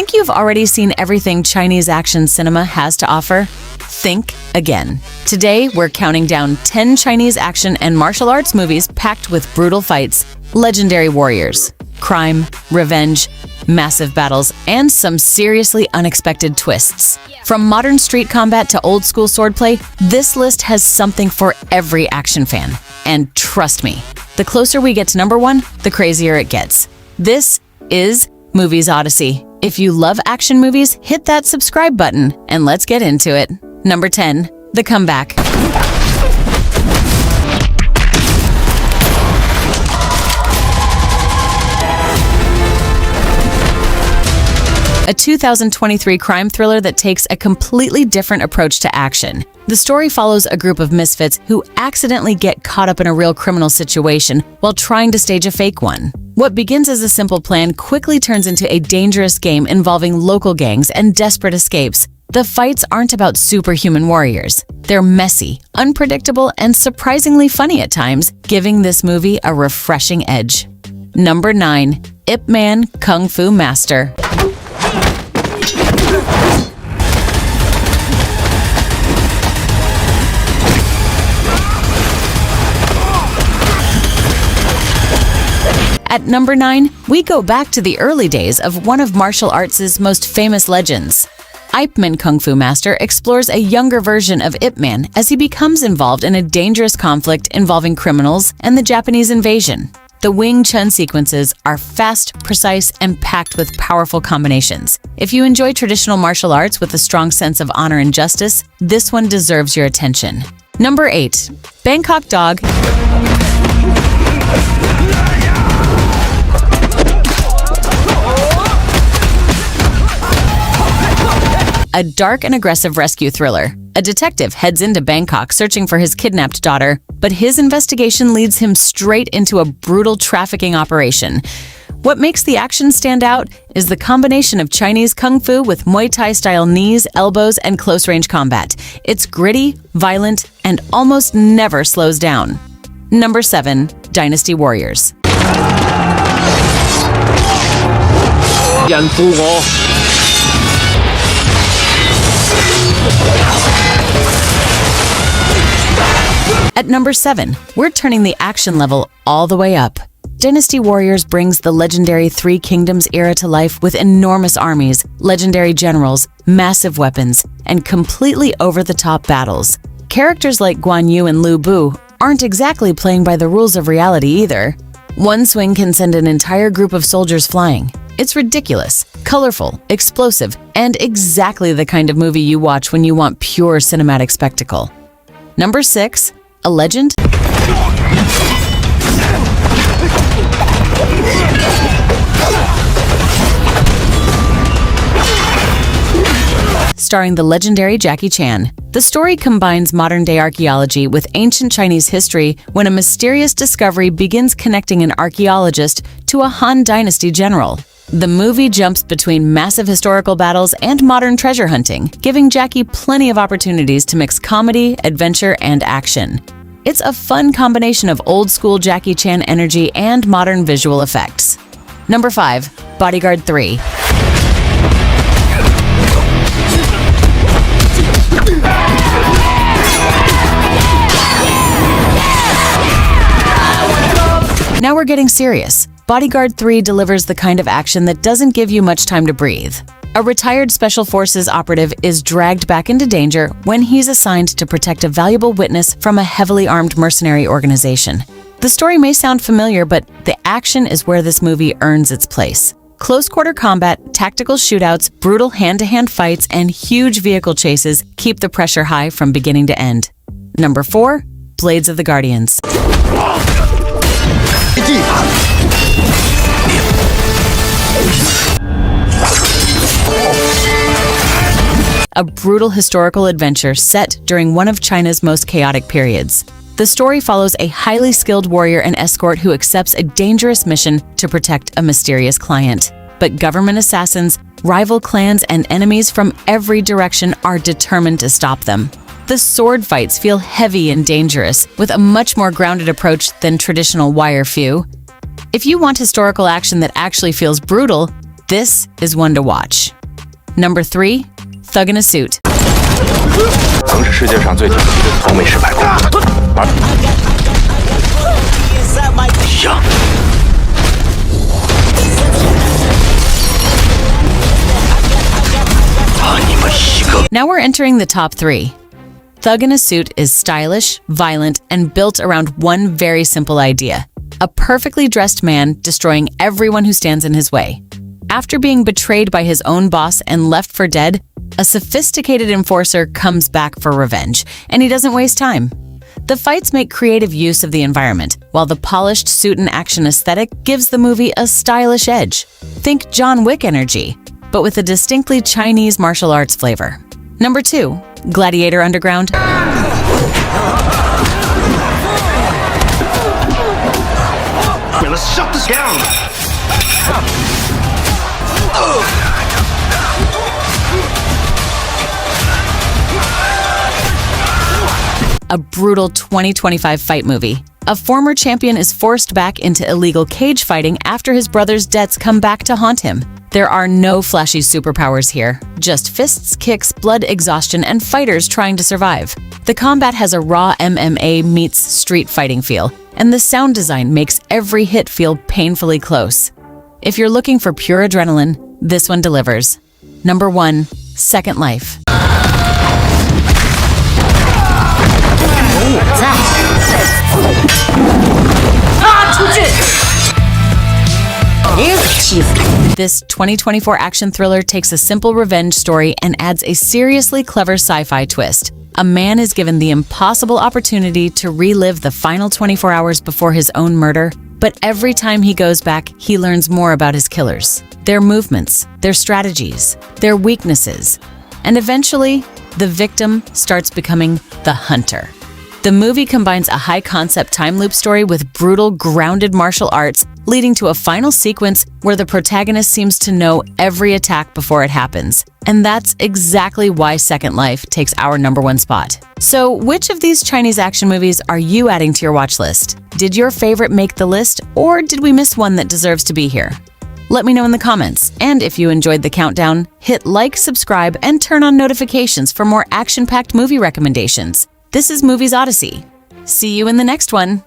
Think you've already seen everything Chinese action cinema has to offer? Think again. Today, we're counting down 10 Chinese action and martial arts movies packed with brutal fights, legendary warriors, crime, revenge, massive battles, and some seriously unexpected twists. From modern street combat to old-school swordplay, this list has something for every action fan. And trust me, the closer we get to number one, the crazier it gets. This is Movies Odyssey. If you love action movies, hit that subscribe button, and let's get into it. Number 10, The Comeback. A 2023 crime thriller that takes a completely different approach to action. The story follows a group of misfits who accidentally get caught up in a real criminal situation while trying to stage a fake one. What begins as a simple plan quickly turns into a dangerous game involving local gangs and desperate escapes. The fights aren't about superhuman warriors. They're messy, unpredictable, and surprisingly funny at times, giving this movie a refreshing edge. Number 9, Ip Man Kung Fu Master. At number 9, we go back to the early days of one of martial arts' most famous legends. Ip Man Kung Fu Master explores a younger version of Ip Man as he becomes involved in a dangerous conflict involving criminals and the Japanese invasion. The Wing Chun sequences are fast, precise, and packed with powerful combinations. If you enjoy traditional martial arts with a strong sense of honor and justice, this one deserves your attention. Number 8, Bangkok Dog. A dark and aggressive rescue thriller. A detective heads into Bangkok searching for his kidnapped daughter, but his investigation leads him straight into a brutal trafficking operation. What makes the action stand out is the combination of Chinese kung fu with Muay Thai style knees, elbows, and close-range combat. It's gritty, violent, and almost never slows down. Number 7, Dynasty Warriors. At number 7, we're turning the action level all the way up. Dynasty Warriors brings the legendary Three Kingdoms era to life with enormous armies, legendary generals, massive weapons, and completely over-the-top battles. Characters like Guan Yu and Lu Bu aren't exactly playing by the rules of reality either. One swing can send an entire group of soldiers flying. It's ridiculous, colorful, explosive, and exactly the kind of movie you watch when you want pure cinematic spectacle. Number 6, A Legend. Starring the legendary Jackie Chan. The story combines modern-day archaeology with ancient Chinese history when a mysterious discovery begins connecting an archaeologist to a Han Dynasty general. The movie jumps between massive historical battles and modern treasure hunting, giving Jackie plenty of opportunities to mix comedy, adventure, and action. It's a fun combination of old-school Jackie Chan energy and modern visual effects. Number 5, Bodyguard 3. Now we're getting serious. Bodyguard 3 delivers the kind of action that doesn't give you much time to breathe. A retired Special Forces operative is dragged back into danger when he's assigned to protect a valuable witness from a heavily armed mercenary organization. The story may sound familiar, but the action is where this movie earns its place. Close-quarter combat, tactical shootouts, brutal hand-to-hand fights, and huge vehicle chases keep the pressure high from beginning to end. Number 4, Blades of the Guardians. A brutal historical adventure set during one of China's most chaotic periods. The story follows a highly skilled warrior and escort who accepts a dangerous mission to protect a mysterious client. But government assassins, rival clans, and enemies from every direction are determined to stop them. The sword fights feel heavy and dangerous, with a much more grounded approach than traditional wire few. If you want historical action that actually feels brutal, This is one to watch. Number 3, Thug in a Suit. 曾是世界上最顶级的从没失败过，一样。 Now we're entering the top 3. Thug in a Suit is stylish, violent, and built around one very simple idea: a perfectly dressed man destroying everyone who stands in his way. After being betrayed by his own boss and left for dead, a sophisticated enforcer comes back for revenge, and he doesn't waste time. The fights make creative use of the environment, while the polished suit and action aesthetic gives the movie a stylish edge. Think John Wick energy, but with a distinctly Chinese martial arts flavor. Number 2, Gladiator Underground. Let's shut this down. A brutal 2025 fight movie. A former champion is forced back into illegal cage fighting after his brother's debts come back to haunt him. There are no flashy superpowers here, just fists, kicks, blood exhaustion, and fighters trying to survive. The combat has a raw MMA meets street fighting feel, and the sound design makes every hit feel painfully close. If you're looking for pure adrenaline, this one delivers. Number 1, Second Life. This 2024 action thriller takes a simple revenge story and adds a seriously clever sci-fi twist. A man is given the impossible opportunity to relive the final 24 hours before his own murder, but every time he goes back, he learns more about his killers, their movements, their strategies, their weaknesses, and eventually, the victim starts becoming the hunter. The movie combines a high-concept time loop story with brutal, grounded martial arts, leading to a final sequence where the protagonist seems to know every attack before it happens. And that's exactly why Second Life takes our number 1 spot. So, which of these Chinese action movies are you adding to your watch list? Did your favorite make the list, or did we miss one that deserves to be here? Let me know in the comments. And if you enjoyed the countdown, hit like, subscribe, and turn on notifications for more action-packed movie recommendations. This is Movies Odyssey. See you in the next one.